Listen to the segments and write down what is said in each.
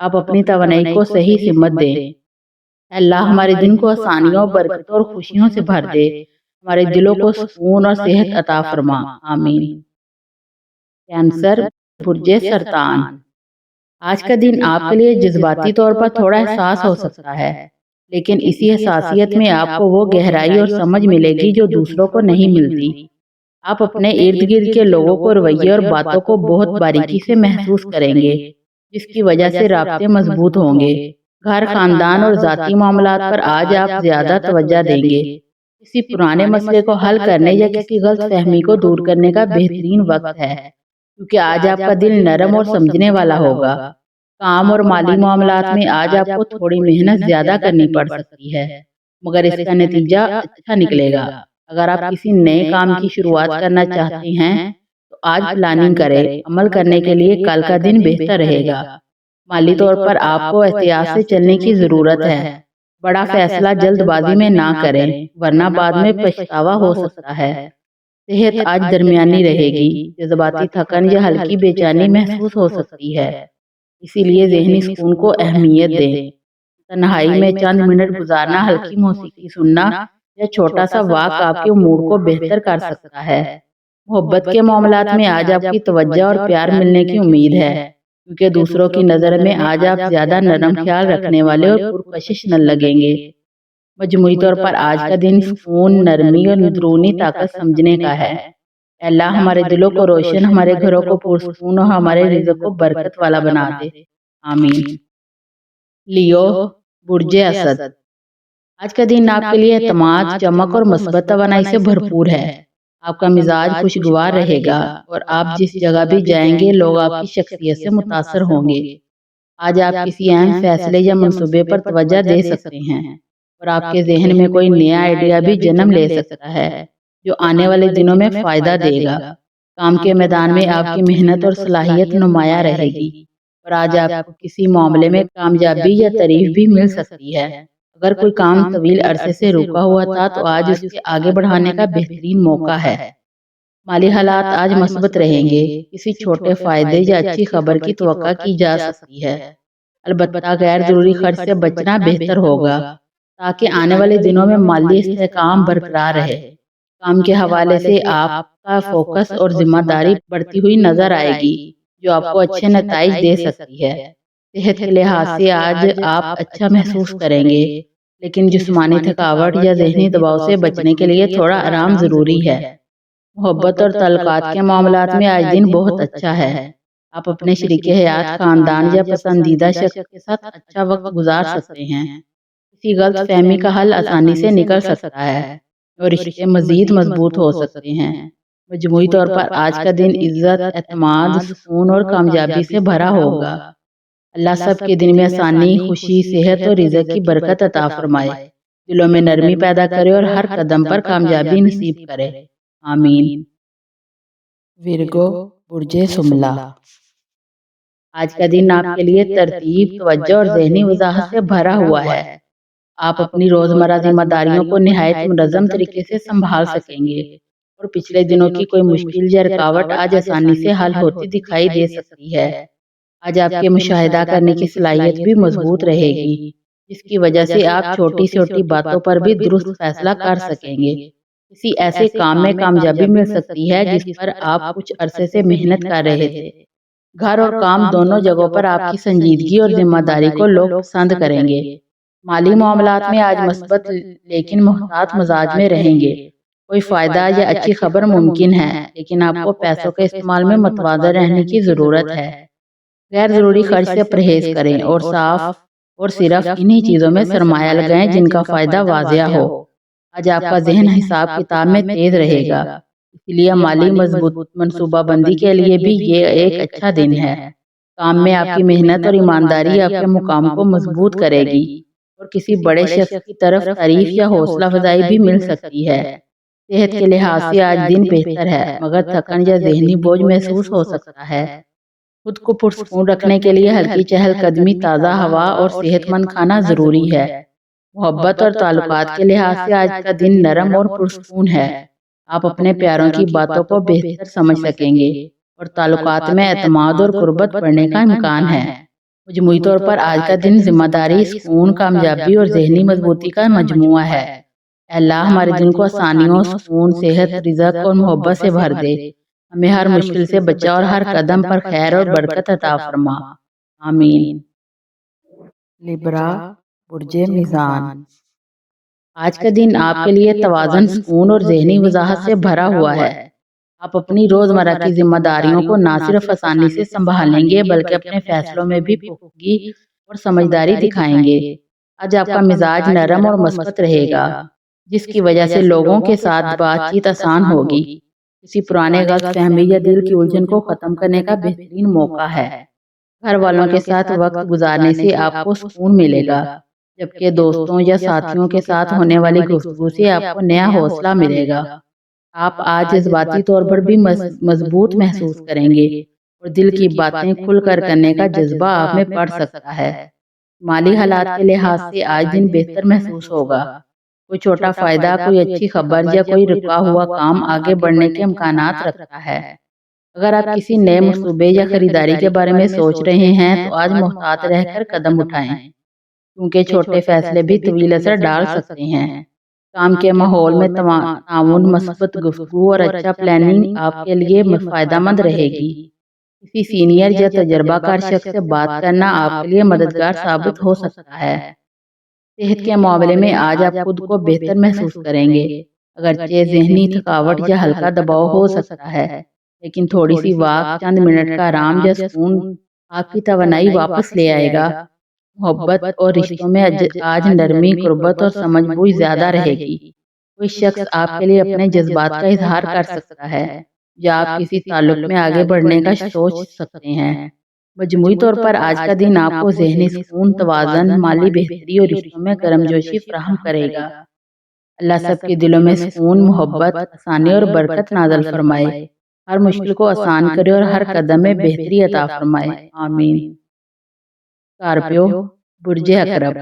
آپ اپنی توانائی کو صحیح سمت دیں۔ اللہ ہمارے دن کو آسانیوں، برکتوں اور خوشیوں سے بھر دے، ہمارے دلوں کو سکون اور صحت عطا فرما، آمین۔ کینسر، برج سرطان۔ آج کا دن آپ کے لیے جذباتی طور پر تھوڑا حساس ہو سکتا ہے، لیکن اسی حساسیت میں آپ کو وہ گہرائی اور سمجھ ملے گی جو دوسروں کو نہیں ملتی۔ آپ اپنے ارد گرد کے لوگوں کو، رویے اور باتوں کو بہت باریکی سے محسوس کریں گے، جس کی وجہ سے رابطے مضبوط ہوں گے۔ گھر، خاندان اور ذاتی معاملات پر آج آپ زیادہ توجہ دیں گے۔ کسی پرانے مسئلے کو حل کرنے یا کسی غلط فہمی کو دور کرنے کا بہترین وقت ہے، کیونکہ آج آپ کا دل نرم اور سمجھنے والا ہوگا۔ کام اور مالی معاملات میں آج آپ کو تھوڑی محنت زیادہ کرنی پڑ سکتی ہے، مگر اس کا نتیجہ اچھا نکلے گا۔ اگر آپ کسی نئے کام کی شروعات کرنا چاہتے ہیں تو آج پلاننگ کریں۔ عمل کرنے کے لیے کل کا دن بہتر رہے گا۔ مالی طور پر آپ کو احتیاط سے چلنے کی ضرورت ہے۔ بڑا فیصلہ جلد بازی میں نہ کریں، ورنہ بعد میں پچھتاوا ہو سکتا ہے۔ صحت آج درمیانی رہے گی، جذباتی تھکن یا ہلکی بے چینی محسوس ہو سکتی ہے، اسی لیے ذہنی سکون کو اہمیت دیں۔ تنہائی میں چند منٹ گزارنا، ہلکی موسیقی سننا یا چھوٹا سا واک آپ کے موڈ کو بہتر کر سکتا ہے۔ محبت کے معاملات میں آج آپ کی توجہ اور پیار ملنے کی امید ہے، کیونکہ دوسروں کی نظر میں آج آپ زیادہ نرم خیال رکھنے والے اور پرکشش نہ لگیں گے۔ مجموعی طور پر آج کا دن سکون، نرمی اور اندرونی طاقت سمجھنے کا ہے۔ اللہ ہمارے دلوں کو روشن، ہمارے گھروں کو پرسکون اور ہمارے رزق کو برکت والا بنا دے، آمین۔ لیو، برج اسد۔ آج کا دن آپ کے لیے اعتماد، چمک اور مثبت توانائی سے بھرپور ہے۔ آپ کا مزاج خوشگوار رہے گا اور آپ جس جگہ بھی جائیں گے لوگ آپ کی شخصیت سے متاثر ہوں گے۔ آج آپ کسی اہم فیصلے یا منصوبے پر توجہ دے سکتے ہیں اور آپ کے ذہن میں کوئی نیا آئیڈیا بھی جنم لے سکتا ہے جو آنے والے دنوں میں فائدہ دے گا۔ کام کے میدان میں آپ کی محنت اور صلاحیت نمایاں رہے گی اور آج آپ کو کسی معاملے میں کامیابی یا تعریف بھی مل سکتی ہے۔ اگر کوئی کام طویل عرصے سے رکا ہوا تھا تو آج اس کے آگے بڑھانے کا بہترین موقع ہے۔ مالی حالات آج مثبت رہیں گے، کسی چھوٹے فائدے یا اچھی خبر کی توقع کی جا سکتی ہے۔ البتہ غیر ضروری خرچ سے بچنا بہتر ہوگا تاکہ آنے والے دنوں میں مالی استحکام برقرار رہے۔ کام کے حوالے سے آپ کا فوکس اور ذمہ داری بڑھتی ہوئی نظر آئے گی، جو آپ کو اچھے نتائج دے سکتی ہے۔ صحت کے لحاظ سے آج آپ اچھا محسوس کریں گے، لیکن جسمانی تھکاوٹ یا ذہنی دباؤ سے بچنے کے لیے تھوڑا آرام ضروری ہے۔ محبت اور تعلقات کے معاملات میں آج دن بہت اچھا ہے۔ آپ اپنے شریک حیات، خاندان یا پسندیدہ شخص کے ساتھ اچھا وقت گزار سکتے ہیں۔ کسی غلط فہمی کا حل آسانی سے نکل سکتا ہے اور رشتے مزید مضبوط ہو سکتے ہیں۔ مجموعی طور پر آج کا دن عزت، اعتماد، سکون اور کامیابی سے بھرا ہوگا۔ اللہ سب کے دن میں آسانی، خوشی، صحت اور رزق کی برکت عطا فرمائے، دلوں میں نرمی پیدا کرے اور ہر قدم پر کامیابی نصیب کرے، آمین۔ ورگو، برج شملہ۔ آج کا دن آپ کے لیے ترتیب، توجہ اور ذہنی وضاحت سے بھرا ہوا ہے۔ آپ اپنی روزمرہ ذمہ داریوں کو نہایت منظم طریقے سے سنبھال سکیں گے اور پچھلے دنوں کی کوئی مشکل یا رکاوٹ آج آسانی سے حل ہوتی دکھائی دے سکتی ہے۔ آج آپ کے مشاہدہ کرنے کی صلاحیت بھی مضبوط رہے گی، جس کی وجہ سے آپ چھوٹی چھوٹی باتوں پر بھی درست فیصلہ کر سکیں گے۔ کسی ایسے کام میں کامیابی مل سکتی ہے جس پر آپ کچھ عرصے سے محنت کر رہے تھے۔ گھر اور کام دونوں جگہوں پر آپ کی سنجیدگی اور ذمہ داری کو لوگ پسند کریں گے۔ مالی معاملات میں آج مثبت لیکن محتاط مزاج میں رہیں گے۔ کوئی فائدہ یا اچھی خبر ممکن ہے، لیکن آپ کو پیسوں کے استعمال میں متوازن رہنے کی ضرورت ہے۔ غیر ضروری خرچ سے پرہیز کریں اور صرف انہی چیزوں میں سرمایہ لگائیں جن کا فائدہ واضح ہو۔ آج آپ کا ذہن حساب کتاب میں تیز رہے گا، اس لیے مالی مضبوط منصوبہ بندی کے لیے بھی یہ ایک اچھا دن ہے۔ کام میں آپ کی محنت اور ایمانداری آپ کے مقام کو مضبوط کرے گی اور کسی بڑے شخص کی طرف تعریف یا حوصلہ افزائی بھی مل سکتی ہے۔ صحت کے لحاظ سے آج دن بہتر ہے، مگر تھکن یا ذہنی بوجھ محسوس ہو سکتا ہے۔ خود کو پرسکون رکھنے کے لیے ہلکی چہل قدمی، تازہ ہوا اور صحت مند کھانا ضروری ہے۔ محبت اور تعلقات کے لحاظ سے آج کا دن نرم اور پرسکون ہے۔ آپ اپنے پیاروں کی باتوں کو بہتر سمجھ سکیں گے اور تعلقات میں اعتماد اور قربت بڑھنے کا امکان ہے۔ مجموعی طور پر آج کا دن ذمہ داری، سکون، کامیابی اور ذہنی مضبوطی کا مجموعہ ہے۔ اے اللہ ہمارے دن کو آسانیوں، سکون، صحت، رزق اور محبت سے بھر دے، ہمیں ہر مشکل سے بچا اور ہر قدم پر خیر اور برکت عطا فرما، آمین۔ لبرا، برج میزان۔ آج کا دن آپ کے لیے توازن، سکون اور ذہنی وضاحت سے بھرا ہوا ہے۔ آپ اپنی روزمرہ کی ذمہ داریوں کو نہ صرف آسانی سے سنبھالیں گے بلکہ اپنے فیصلوں میں بھی پختگی اور سمجھداری دکھائیں گے۔ آج آپ کا مزاج نرم اور مثبت رہے گا، جس کی وجہ سے لوگوں کے ساتھ بات چیت آسان ہوگی۔ کسی پرانے غلط فہمی یا دل کی الجھن کو ختم کرنے کا بہترین موقع ہے۔ گھر والوں کے ساتھ وقت گزارنے سے آپ کو سکون ملے گا، جبکہ دوستوں یا ساتھیوں کے ساتھ ہونے والی گفتگو سے آپ کو نیا حوصلہ ملے گا۔ آپ آج جذباتی طور پر بھی مضبوط محسوس کریں گے اور دل کی باتیں کھل کر کرنے کا جذبہ آپ میں بڑھ سکتا ہے۔ مالی حالات کے لحاظ سے آج دن بہتر محسوس ہوگا۔ کوئی چھوٹا فائدہ، کوئی اچھی خبر یا کوئی رکا ہوا کام آگے بڑھنے کے امکانات رکھتا ہے۔ اگر آپ کسی نئے منصوبے یا خریداری کے بارے میں سوچ رہے ہیں تو آج محتاط رہ کر قدم اٹھائیں، کیونکہ چھوٹے فیصلے بھی طویل اثر ڈال سکتے ہیں۔ کام کے ماحول میں تعاون، مثبت گفتگو اور اچھا پلاننگ آپ کے لیے فائدہ مند رہے گی۔ کسی سینئر یا تجربہ کار شخص سے بات کرنا آپ کے لیے مددگار ثابت ہو سکتا ہے۔ صحت کے معاملے میں آج آپ خود کو بہتر محسوس کریں گے، اگرچہ ذہنی تھکاوٹ یا ہلکا دباؤ ہو سکتا ہے، لیکن تھوڑی سی واک، چند منٹ کا آرام یا سکون آپ کی توانائی واپس لے آئے گا۔ محبت اور رشتوں میں آج نرمی، قربت اور سمجھ بوجھ زیادہ رہے گی۔ کوئی شخص آپ کے لیے اپنے جذبات کا اظہار کر سکتا ہے یا آپ کسی تعلق میں آگے بڑھنے کا سوچ سکتے ہیں۔ مجموعی طور پر آج کا دن آپ کو ذہنی سکون، توازن، مالی بہتری اور رشتوں میں گرمجوشی فراہم کرے گا۔ اللہ سب کے دلوں میں سکون، محبت، آسانی اور برکت نازل فرمائے، ہر مشکل کو آسان کرے اور ہر قدم میں بہتری عطا فرمائے، آمین۔ اسکارپیو، برج عقرب۔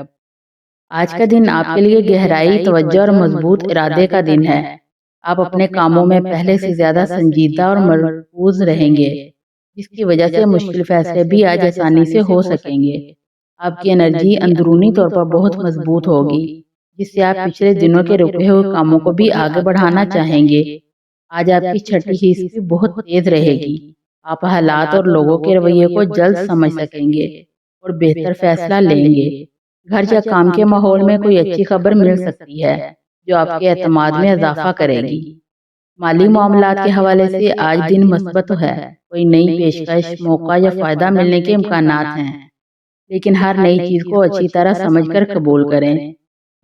آج کا دن آپ کے لیے گہرائی، توجہ اور مضبوط ارادے کا دن ہے۔ آپ اپنے کاموں میں پہلے سے زیادہ سنجیدہ اور مرکوز رہیں گے، جس کی وجہ سے مشکل فیصلے بھی آج آسانی سے ہو سکیں گے۔ آپ کی انرجی اندرونی طور پر بہت مضبوط ہوگی، جس سے آپ پچھلے دنوں کے رکے ہوئے کاموں کو بھی آگے بڑھانا چاہیں گے۔ آج آپ کی چھٹی حص بھی بہت تیز رہے گی۔ آپ حالات اور لوگوں کے رویے کو جلد سمجھ سکیں گے اور بہتر فیصلہ لیں گے۔ گھر یا کام کے ماحول میں کوئی اچھی خبر مل سکتی ہے جو آپ کے اعتماد میں اضافہ کرے گی۔ مالی معاملات کے حوالے سے آج دن مثبت ہے۔ کوئی نئی پیشکش، موقع یا فائدہ ملنے کے امکانات ہیں، لیکن ہر نئی چیز کو اچھی طرح سمجھ کر قبول کریں۔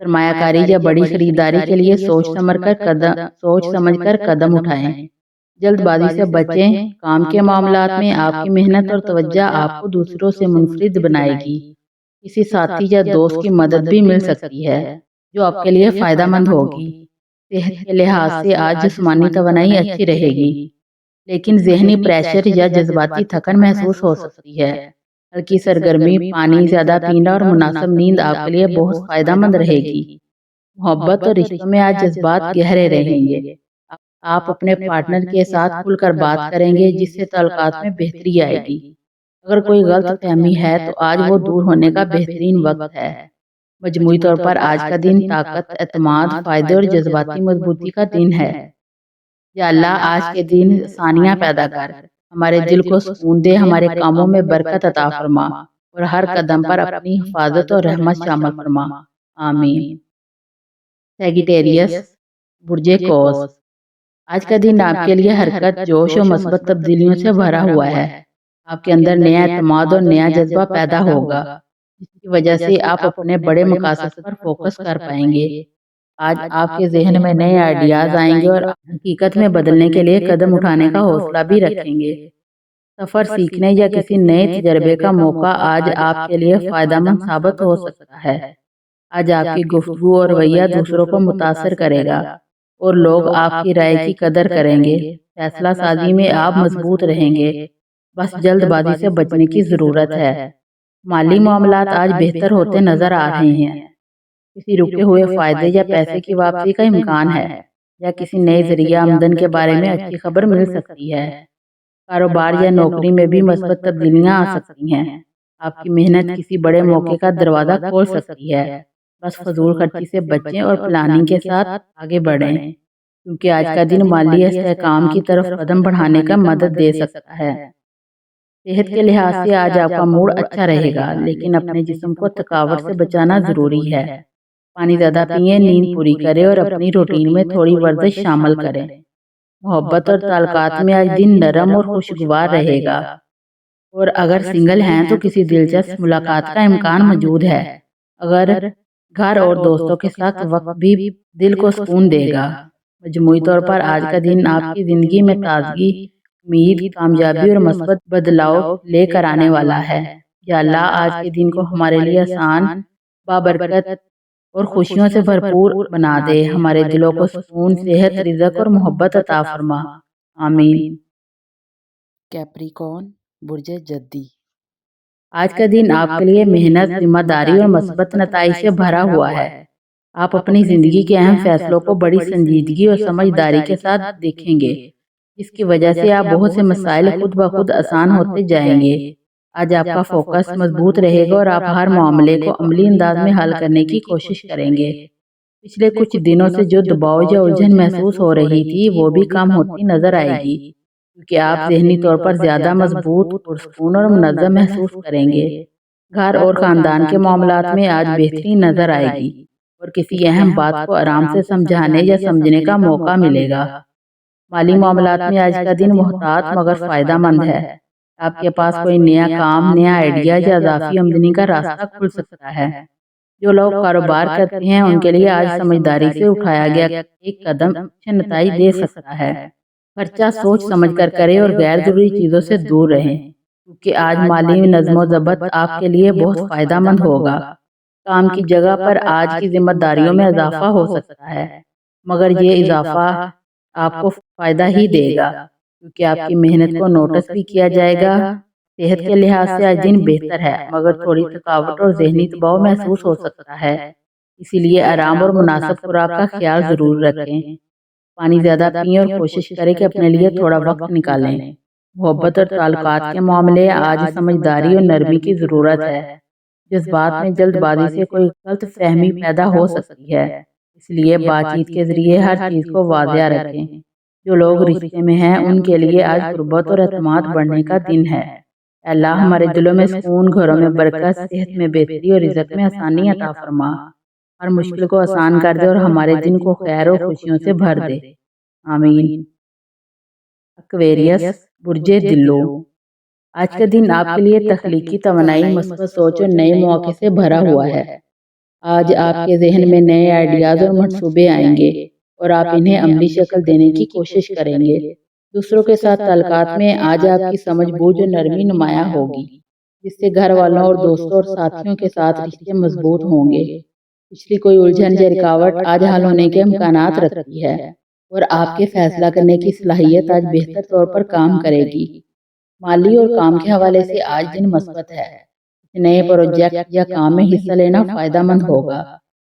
سرمایہ کاری یا بڑی خریداری کے لیے سوچ سمجھ کر قدم اٹھائیں۔ جلد بازی سے بچیں۔ کام کے معاملات میں آپ کی محنت اور توجہ آپ کو دوسروں سے منفرد بنائے گی۔ کسی ساتھی یا دوست کی مدد بھی مل سکتی ہے جو آپ کے لیے فائدہ مند ہوگی۔ صحت کے لحاظ سے آج جسمانی توانائی اچھی رہے گی، لیکن ذہنی پریشر یا جذباتی تھکن محسوس ہو سکتی ہے۔ ہلکی سرگرمی، پانی زیادہ پینا اور مناسب نیند آپ کے لیے بہت فائدہ مند رہے گی۔ محبت اور رشتوں میں آج جذبات گہرے رہیں گے۔ آپ اپنے پارٹنر کے ساتھ کھل کر بات کریں گے، جس سے تعلقات میں بہتری آئے گی۔ اگر کوئی غلط فہمی ہے تو آج وہ دور ہونے کا بہترین وقت ہے۔ مجموعی طور پر آج کا دن طاقت، اعتماد، فائدے اور جذباتی مضبوطی کا دن ہے۔ یا اللہ آج کے دن آسانیاں پیدا کر، ہمارے دل کو سکون دے، ہمارے کاموں میں برکت عطا فرما اور ہر قدم پر اپنی حفاظت اور رحمت شامل فرما، آمین۔ سیگیٹیریس، برج قوس۔ آج کا دن آپ کے لیے حرکت، جوش اور مثبت تبدیلیوں سے بھرا ہوا ہے۔ آپ کے اندر نیا اعتماد اور نیا جذبہ پیدا ہوگا، جس کی وجہ سے آپ اپنے بڑے مقاصد پر فوکس کر پائیں گے۔ آج آپ کے ذہن میں نئے آئیڈیاز آئیں گے اور حقیقت میں بدلنے کے لیے قدم اٹھانے کا حوصلہ بھی رکھیں گے۔ سفر، سیکھنے یا کسی نئے تجربے کا موقع آج آپ کے لیے فائدہ مند ثابت ہو سکتا ہے۔ آج آپ کی گفتگو اور رویہ دوسروں کو متاثر کرے گا اور لوگ آپ کی رائے کی قدر کریں گے۔ فیصلہ سازی میں آپ مضبوط رہیں گے، بس جلد بازی سے بچنے کی ضرورت ہے۔ مالی معاملات آج بہتر ہوتے نظر آ رہے ہیں۔ کسی رکے ہوئے فائدے یا پیسے کی واپسی کا امکان ہے، یا کسی نئے ذریعہ آمدن کے بارے میں اچھی خبر مل سکتی ہے۔ کاروبار یا نوکری میں بھی مثبت تبدیلیاں آ سکتی ہیں۔ آپ کی محنت کسی بڑے موقع کا دروازہ کھول سکتی ہے۔ بس فضول خرچی سے بچیں اور پلاننگ کے ساتھ آگے بڑھیں، کیونکہ آج کا دن مالی استحکام کی طرف قدم بڑھانے کا مدد دے سکتا ہے۔ صحت کے لحاظ سے آج آپ کا موڈ اچھا رہے گا، لیکن اپنے جسم کو تھکاوٹ سے بچانا ضروری ہے۔ پانی زیادہ پئیں، نیند پوری کریں اور اپنی روٹین میں تھوڑی ورزش شامل کریں۔ محبت اور تعلقات میں آج دن نرم اور خوشگوار رہے گا، اور اگر سنگل ہیں تو کسی دلچسپ ملاقات کا امکان موجود ہے۔ اگر گھر اور دوستوں کے ساتھ وقت بھی دل کو سکون دے گا۔ مجموعی طور پر آج کا دن آپ کی زندگی میں تازگی، امید، کامیابی اور مثبت بدلاؤ لے کر آنے والا ہے۔ یا اللہ آج کے دن کو ہمارے لیے آسان، بابرکت اور خوشیوں سے بھرپور بنا دے۔ ہمارے دلوں کو سکون، صحت، رزق اور محبت عطا فرما۔ آمین۔ کیپریکون، برج جدی۔ آج کا دن آپ کے لیے محنت، ذمہ داری اور مثبت نتائج سے بھرا ہوا ہے۔ آپ اپنی زندگی کے اہم فیصلوں کو بڑی سنجیدگی اور سمجھداری کے ساتھ دیکھیں گے، جس کی وجہ سے آپ بہت سے مسائل خود بخود آسان ہوتے جائیں گے۔ آج آپ کا فوکس مضبوط رہے گا اور آپ ہر معاملے کو عملی انداز میں حل کرنے کی کوشش کریں گے۔ پچھلے کچھ دنوں سے جو دباؤ یا الجھن محسوس ہو رہی تھی وہ بھی کم ہوتی نظر آئے گی، کیونکہ آپ ذہنی طور پر زیادہ مضبوط، پرسکون اور منظم محسوس کریں گے۔ گھر اور خاندان کے معاملات میں آج بہتری نظر آئے گی، اور کسی اہم بات کو آرام سے سمجھانے یا سمجھنے کا موقع ملے گا۔ مالی معاملات میں آج کا دن محتاط مگر فائدہ مند ہے۔ آپ کے پاس کوئی نیا کام، نیا آئیڈیا یا اضافی آمدنی کا راستہ کھل سکتا ہے۔ جو لوگ کاروبار کرتے ہیں ان کے لیے آج سمجھداری سے اٹھایا گیا ایک قدم اچھے نتائج دے سکتا ہے۔ خرچہ سوچ سمجھ کر کریں اور غیر ضروری چیزوں سے دور رہیں، کیونکہ آج مالی نظم و ضبط آپ کے لیے بہت فائدہ مند ہوگا۔ کام کی جگہ پر آج کی ذمہ داریوں میں اضافہ ہو سکتا ہے، مگر یہ اضافہ آپ کو فائدہ ہی دے گا، کیونکہ آپ کی محنت کو نوٹس بھی کیا جائے گا۔ صحت کے لحاظ سے آج دن بہتر ہے، مگر تھوڑی تھکاوٹ اور ذہنی دباؤ محسوس ہو سکتا ہے، اسی لیے آرام اور مناسب خوراک کا خیال ضرور رکھیں۔ پانی زیادہ پئیں اور کوشش کریں کہ اپنے لیے تھوڑا وقت نکالیں۔ محبت اور تعلقات کے معاملے آج سمجھداری اور نرمی کی ضرورت ہے۔ جذبات میں جلد بازی سے کوئی غلط فہمی پیدا ہو سکتی ہے، اس لیے بات چیت کے ذریعے ہر چیز کو واضح رکھیں۔ جو لوگ رشتے میں ہیں ان کے لیے آج قربت اور اعتماد بڑھنے کا دن ہے۔ اے اللہ ہمارے دلوں میں سکون، گھروں میں برکت، صحت میں بہتری اور رزق میں آسانی عطا فرما۔ ہر مشکل کو آسان کر دے اور ہمارے دن کو خیر اور خوشیوں سے بھر دے۔ آمین۔ ایکویریس، برج دلو۔ آج کا دن آپ کے لیے تخلیقی توانائی، مثبت سوچ اور نئے مواقع سے بھرا ہوا ہے۔ آج آپ کے ذہن میں نئے آئیڈیاز اور منصوبے آئیں گے، اور آپ انہیں عملی شکل دینے کی کوشش کریں گے۔ دوسروں کے ساتھ تعلقات میں آج آپ کی سمجھ بوجھ اور نرمی نمایاں ہوگی، جس سے گھر والوں اور دوستوں اور ساتھیوں کے ساتھ رشتے مضبوط ہوں گے۔ پچھلی کوئی الجھن یا رکاوٹ آج حل ہونے کے امکانات رکھتی ہے، اور آپ کے فیصلہ کرنے کی صلاحیت آج بہتر طور پر کام کرے گی۔ مالی اور کام کے حوالے سے آج دن مثبت ہے۔ نئے پروجیکٹ یا کام میں حصہ لینا فائدہ مند ہوگا،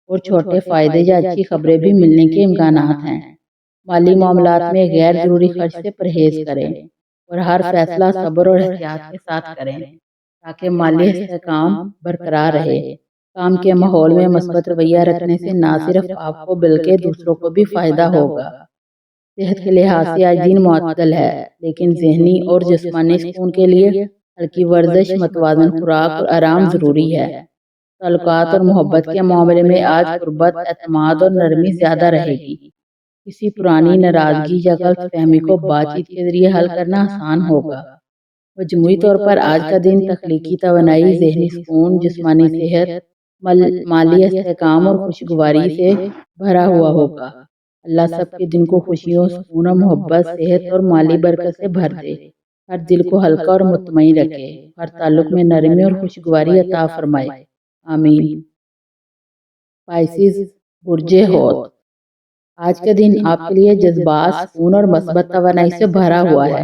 اور چھوٹے فائدے یا اچھی خبریں بھی ملنے کے امکانات ہیں۔ مالی معاملات میں غیر ضروری خرچ سے پرہیز کریں، اور ہر فیصلہ صبر اور احتیاط کے ساتھ کریں، تاکہ مالی استحکام برقرار رہے۔ کام کے ماحول میں مثبت رویہ رکھنے سے نہ صرف آپ کو بلکہ دوسروں کو بھی فائدہ ہوگا۔ صحت کے لحاظ سے آج دن معتدل ہے، لیکن ذہنی اور جسمانی سکون کے لیے ہلکی ورزش، متوازن خوراک اور آرام ضروری ہے۔ تعلقات اور محبت کے معاملے میں آج قربت، اعتماد اور نرمی زیادہ رہے گی۔ کسی پرانی ناراضگی یا غلط فہمی کو بات چیت کے ذریعے حل کرنا آسان ہوگا۔ مجموعی طور پر آج کا دن تخلیقی توانائی، ذہنی سکون، جسمانی صحت، مالی استحکام اور خوشگواری سے بھرا ہوا ہوگا۔ اللہ سب کے دن کو خوشیوں، سکون اور محبت، صحت اور مالی برکت سے بھر دے۔ ہر دل کو ہلکا اور مطمئن رکھے، ہر تعلق میں نرمی اور خوشگواری عطا فرمائے۔ آمین۔ پائسیز، برج حوت۔ آج کا دن آپ کے لیے جذبات، سکون اور مثبت توانائی سے بھرا ہوا ہے۔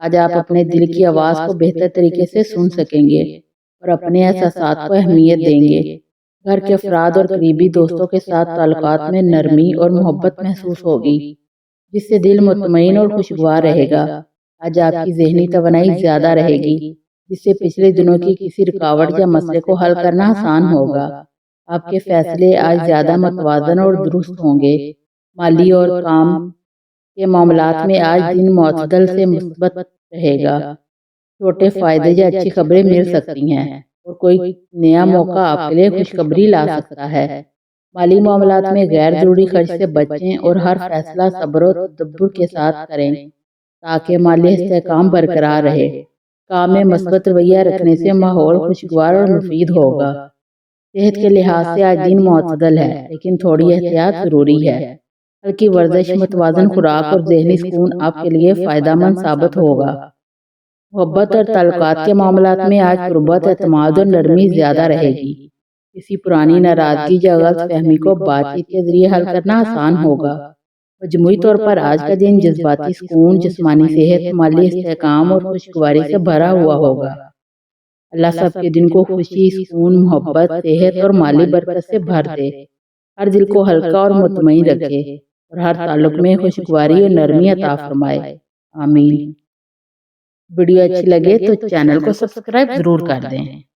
آج آپ اپنے دل کی آواز کو بہتر طریقے سے سن سکیں گے، اور اپنے احساسات کو اہمیت دیں گے۔ گھر کے افراد اور قریبی دوستوں کے ساتھ تعلقات میں نرمی اور محبت محسوس ہوگی، جس سے دل مطمئن اور خوشگوار رہے گا۔ آج آپ کی ذہنی توانائی زیادہ رہے گی، جس سے پچھلے دنوں کی کسی رکاوٹ یا مسئلے کو حل کرنا آسان ہوگا۔ آپ کے فیصلے آج زیادہ متوازن اور درست ہوں گے۔ مالی اور کام کے معاملات میں آج دن معتدل سے مثبت رہے گا۔ چھوٹے فائدے یا اچھی خبریں مل سکتی ہیں اور کوئی نیا موقع آپ کے لیے خوشخبری لا سکتا ہے۔ مالی معاملات میں غیر ضروری خرچ سے بچیں اور ہر فیصلہ صبر و تدبر کے ساتھ کریں تاکہ مالی استحکام برقرار رہے۔ کام میں مثبت رویہ رکھنے سے ماحول خوشگوار اور مفید ہوگا۔ صحت کے لحاظ سے آج دن معتدل ہے لیکن تھوڑی احتیاط ضروری ہے۔ ہلکی ورزش، متوازن خوراک اور ذہنی سکون آپ کے لیے فائدہ مند ثابت ہوگا۔ محبت اور تعلقات کے معاملات میں آج قربت، اعتماد اور نرمی زیادہ رہے گی۔ کسی پرانی ناراضگی یا غلط فہمی کو بات چیت کے ذریعے حل کرنا آسان ہوگا۔ مجموعی طور پر آج کا دن جذباتی سکون، جسمانی صحت، مالی استحکام اور خوشگواری سے بھرا ہوا ہوگا۔ اللہ سب کے دن کو خوشی، سکون، محبت، صحت اور مالی برکت سے بھر دے۔ ہر دل کو ہلکا اور مطمئن رکھے اور ہر تعلق میں خوشگواری اور نرمی عطا فرمائے۔ آمین۔ ویڈیو اچھی لگے تو چینل کو سبسکرائب ضرور کر دیں۔